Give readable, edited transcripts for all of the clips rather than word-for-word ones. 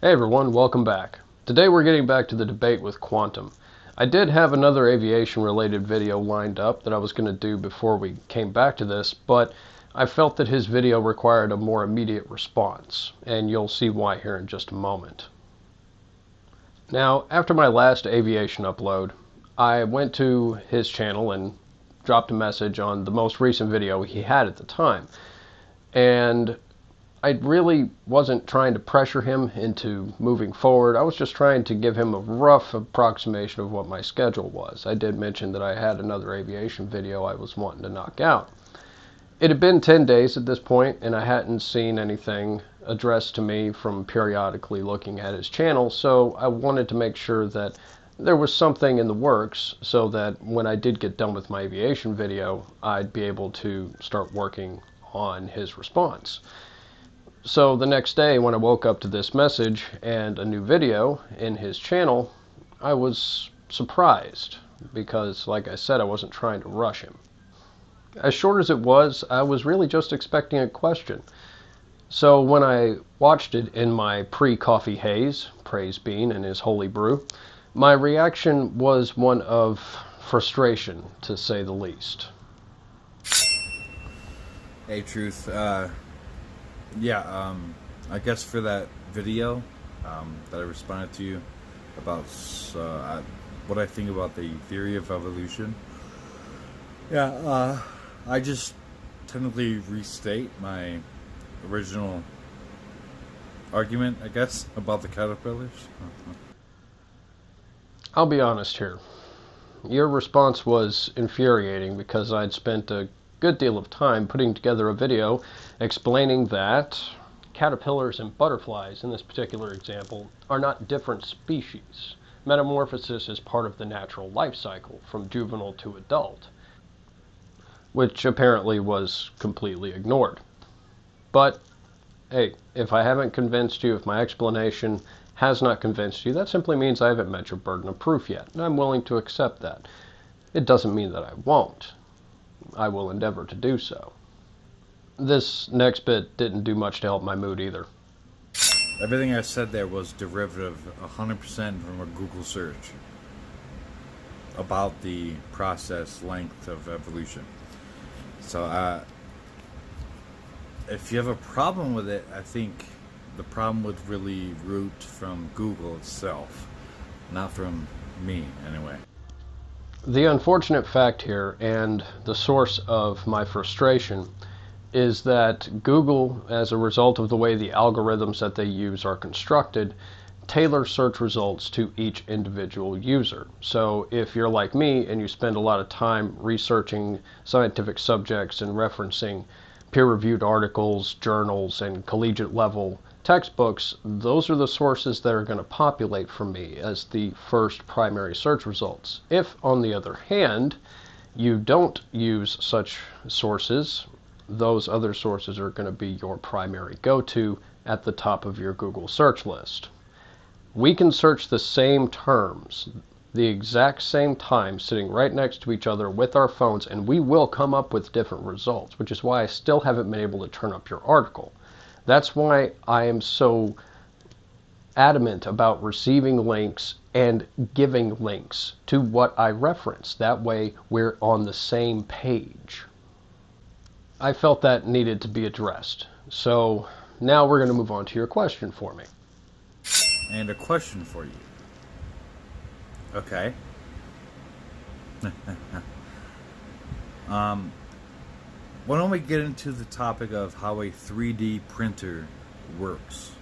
Hey everyone, welcome back. Today we're getting back to the debate with quantum. I did have another aviation related video lined up that I was going to do before we came back to this, but I felt that his video required a more immediate response, and you'll see why here in just a moment. Now, after my last aviation upload, I went to his channel and dropped a message on the most recent video he had at the time. And I really wasn't trying to pressure him into moving forward. I was just trying to give him a rough approximation of what my schedule was. I did mention that I had another aviation video I was wanting to knock out. It had been 10 days at this point, and I hadn't seen anything addressed to me from periodically looking at his channel, so I wanted to make sure that there was something in the works so that when I did get done with my aviation video, I'd be able to start working on his response. So the next day when I woke up to this message and a new video in his channel, I was surprised because, like I said, I wasn't trying to rush him. As short as it was, I was really just expecting a question. So when I watched it in my pre-coffee haze, praise Bean and his holy brew, my reaction was one of frustration, to say the least. Hey, Truth. I guess for that video that I responded to you about what I think about the theory of evolution. I just technically restate my original argument, I guess, about the caterpillars. I'll be honest here. Your response was infuriating because I'd spent a good deal of time putting together a video explaining that caterpillars and butterflies, in this particular example, are not different species. Metamorphosis is part of the natural life cycle from juvenile to adult, which apparently was completely ignored. But hey, if I haven't convinced you, if my explanation has not convinced you, that simply means I haven't met your burden of proof yet, and I'm willing to accept that. It doesn't mean that I won't. I will endeavor to do so. This next bit didn't do much to help my mood either. Everything I said there was derivative 100% from a Google search about the process length of evolution. So if you have a problem with it, I think the problem would really root from Google itself, not from me anyway. The unfortunate fact here, and the source of my frustration, is that Google, as a result of the way the algorithms that they use are constructed, tailor search results to each individual user. So if you're like me and you spend a lot of time researching scientific subjects and referencing peer-reviewed articles, journals, and collegiate level textbooks, those are the sources that are going to populate for me as the first primary search results. If, on the other hand, you don't use such sources, those other sources are going to be your primary go-to at the top of your Google search list. We can search the same terms, the exact same time, sitting right next to each other with our phones, and we will come up with different results, which is why I still haven't been able to turn up your article. That's why I am so adamant about receiving links and giving links to what I reference. That way we're on the same page. I felt that needed to be addressed. So now we're going to move on to your question for me. And a question for you. Okay. Why don't we get into the topic of how a 3D printer works?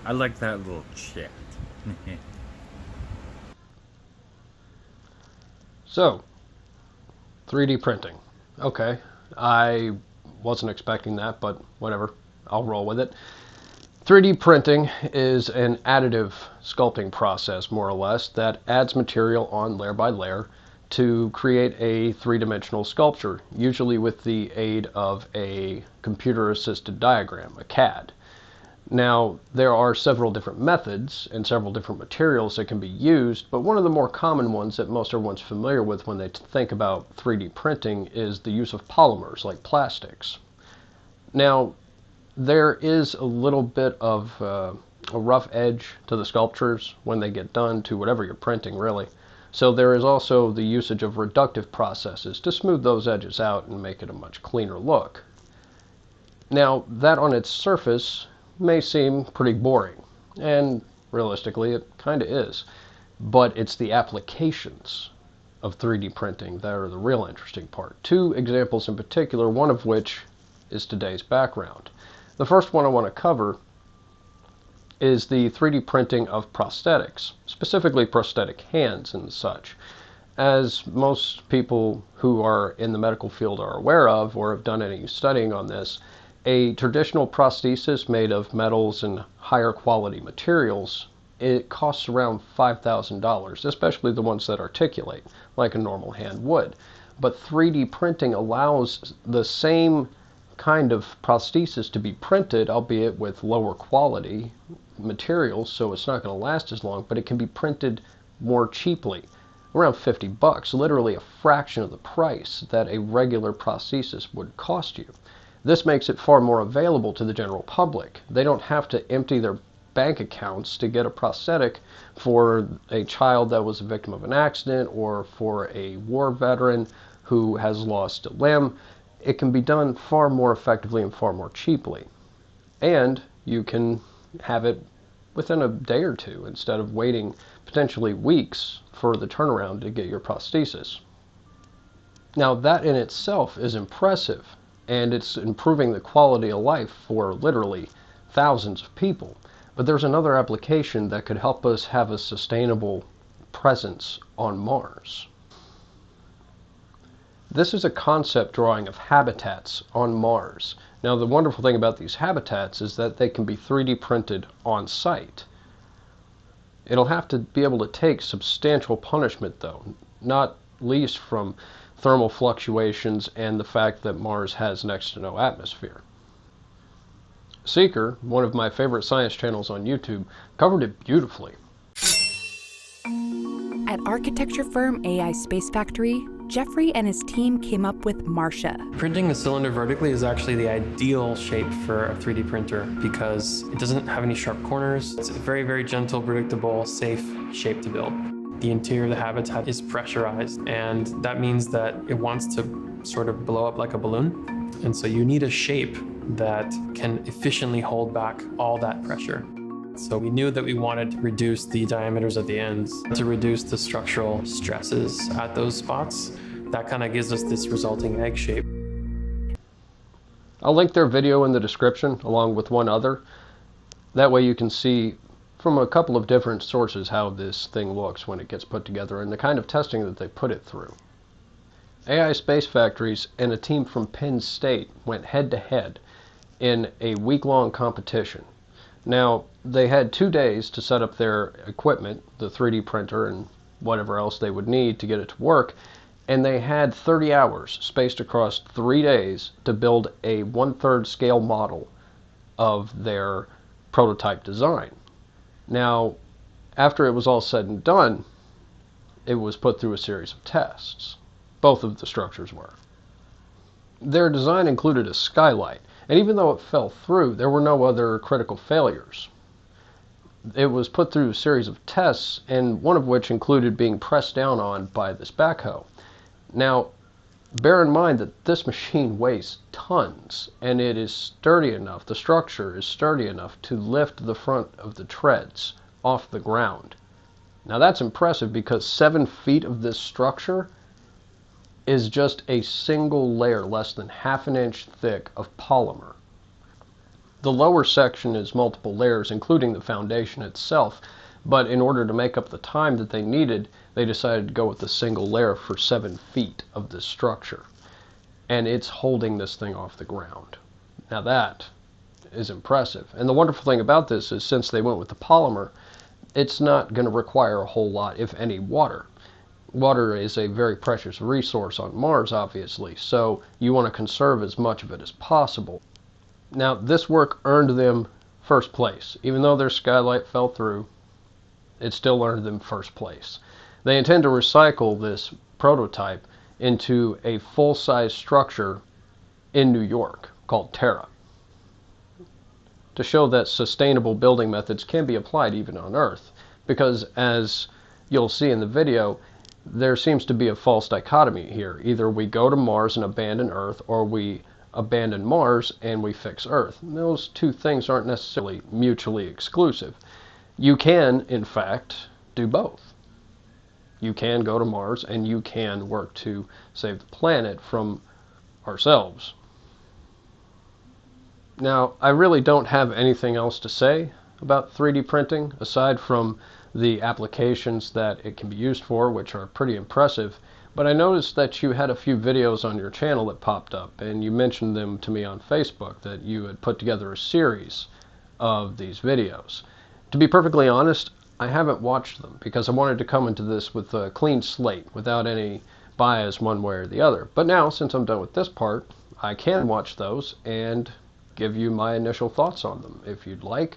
I like that little chat. So, 3D printing. Okay, I wasn't expecting that, but whatever, I'll roll with it. 3D printing is an additive sculpting process, more or less, that adds material on layer by layer to create a three-dimensional sculpture, usually with the aid of a computer-assisted diagram, a CAD. Now, there are several different methods and several different materials that can be used, but one of the more common ones that most everyone's familiar with when they think about 3D printing is the use of polymers like plastics. Now, There is a little bit of a rough edge to the sculptures when they get done, to whatever you're printing, really. So there is also the usage of reductive processes to smooth those edges out and make it a much cleaner look. Now, that on its surface may seem pretty boring, and realistically it kind of is, but it's the applications of 3D printing that are the real interesting part. Two examples in particular, one of which is today's background. The first one I want to cover is the 3D printing of prosthetics, specifically prosthetic hands and such. As most people who are in the medical field are aware of, or have done any studying on this, a traditional prosthesis made of metals and higher quality materials, it costs around $5,000, especially the ones that articulate, like a normal hand would. But 3D printing allows the same kind of prosthesis to be printed, albeit with lower quality materials, so it's not going to last as long, but it can be printed more cheaply, around $50, literally a fraction of the price that a regular prosthesis would cost you. This makes it far more available to the general public. They don't have to empty their bank accounts to get a prosthetic for a child that was a victim of an accident or for a war veteran who has lost a limb. It can be done far more effectively and far more cheaply. And you can have it within a day or two instead of waiting potentially weeks for the turnaround to get your prosthesis. Now that in itself is impressive, and it's improving the quality of life for literally thousands of people. But there's another application that could help us have a sustainable presence on Mars. This is a concept drawing of habitats on Mars. Now, the wonderful thing about these habitats is that they can be 3D printed on site. It'll have to be able to take substantial punishment, though, not least from thermal fluctuations and the fact that Mars has next to no atmosphere. Seeker, one of my favorite science channels on YouTube, covered it beautifully. At architecture firm AI Space Factory, Jeffrey and his team came up with Marcia. Printing the cylinder vertically is actually the ideal shape for a 3D printer because it doesn't have any sharp corners. It's a very, very gentle, predictable, safe shape to build. The interior of the habitat is pressurized, and that means that it wants to sort of blow up like a balloon. And so you need a shape that can efficiently hold back all that pressure. So we knew that we wanted to reduce the diameters at the ends to reduce the structural stresses at those spots. That kind of gives us this resulting egg shape. I'll link their video in the description along with one other. That way you can see from a couple of different sources how this thing looks when it gets put together and the kind of testing that they put it through. AI Space Factories and a team from Penn State went head-to-head in a week-long competition. Now, they had 2 days to set up their equipment, the 3D printer and whatever else they would need to get it to work, and they had 30 hours spaced across 3 days to build a 1/3 scale model of their prototype design. Now, after it was all said and done, it was put through a series of tests. Both of the structures were. Their design included a skylight, and even though it fell through, there were no other critical failures. It was put through a series of tests, and one of which included being pressed down on by this backhoe. Now, bear in mind that this machine weighs tons, and it is sturdy enough, the structure is sturdy enough to lift the front of the treads off the ground. Now that's impressive because 7 feet of this structure is just a single layer, less than half an inch thick, of polymer. The lower section is multiple layers, including the foundation itself, but in order to make up the time that they needed, they decided to go with a single layer for 7 feet of this structure. And it's holding this thing off the ground. Now that is impressive. And the wonderful thing about this is since they went with the polymer, it's not going to require a whole lot, if any, water. Water is a very precious resource on Mars, obviously, so you want to conserve as much of it as possible. Now, this work earned them first place. Even though their skylight fell through, it still earned them first place. They intend to recycle this prototype into a full-size structure in New York called Terra. to show that sustainable building methods can be applied even on Earth. Because as you'll see in the video, there seems to be a false dichotomy here. Either we go to Mars and abandon Earth, or we abandon Mars and we fix Earth. And those two things aren't necessarily mutually exclusive. You can, in fact, do both. You can go to Mars and you can work to save the planet from ourselves. Now, I really don't have anything else to say about 3D printing aside from the applications that it can be used for, which are pretty impressive. But I noticed that you had a few videos on your channel that popped up, and you mentioned them to me on Facebook, that you had put together a series of these videos. To be perfectly honest, I haven't watched them because I wanted to come into this with a clean slate without any bias one way or the other. But now, since I'm done with this part, I can watch those and give you my initial thoughts on them if you'd like.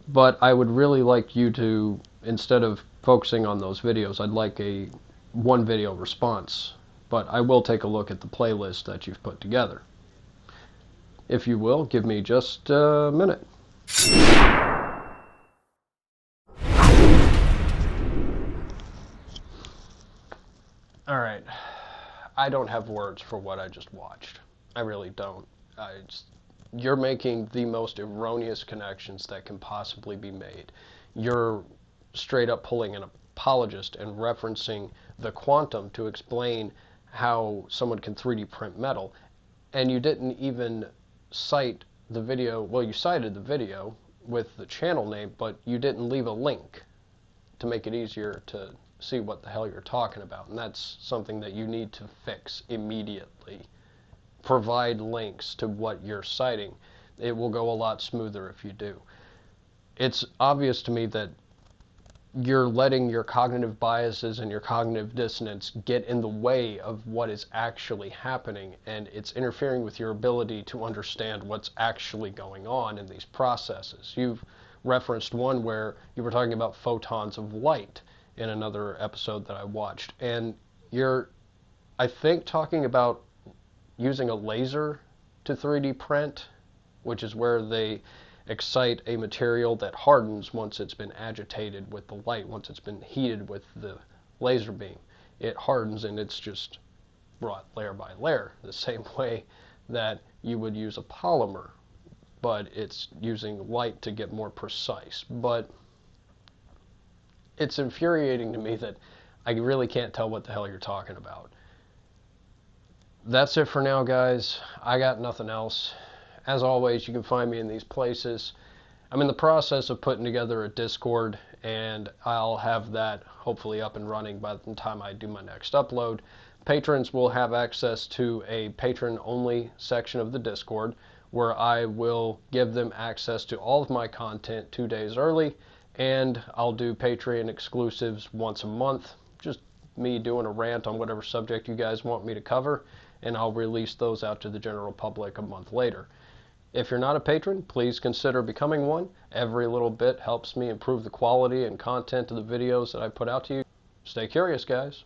But I would really like you to, instead of focusing on those videos, I'd like a one video response. But I will take a look at the playlist that you've put together. If you will, give me just a minute. Alright, I don't have words for what I just watched. I really don't. You're making the most erroneous connections that can possibly be made. You're straight up pulling an apologist and referencing the quantum to explain how someone can 3D print metal, and you didn't even cite the video. Well, you cited the video with the channel name, but you didn't leave a link to make it easier to see what the hell you're talking about, and that's something that you need to fix immediately. Provide links to what you're citing. It will go a lot smoother if you do. It's obvious to me that you're letting your cognitive biases and your cognitive dissonance get in the way of what is actually happening, and it's interfering with your ability to understand what's actually going on in these processes. You've referenced one where you were talking about photons of light in another episode that I watched, and you're, I think, talking about using a laser to 3D print, which is where they excite a material that hardens once it's been agitated with the light, once it's been heated with the laser beam. It hardens and it's just brought layer by layer, the same way that you would use a polymer, but it's using light to get more precise. But it's infuriating to me that I really can't tell what the hell you're talking about. That's it for now, guys. I got nothing else. As always, you can find me in these places. I'm in the process of putting together a Discord, and I'll have that hopefully up and running by the time I do my next upload. Patrons will have access to a patron-only section of the Discord, where I will give them access to all of my content 2 days early, and I'll do Patreon exclusives once a month, just me doing a rant on whatever subject you guys want me to cover, and I'll release those out to the general public a month later. If you're not a patron, please consider becoming one. Every little bit helps me improve the quality and content of the videos that I put out to you. Stay curious, guys.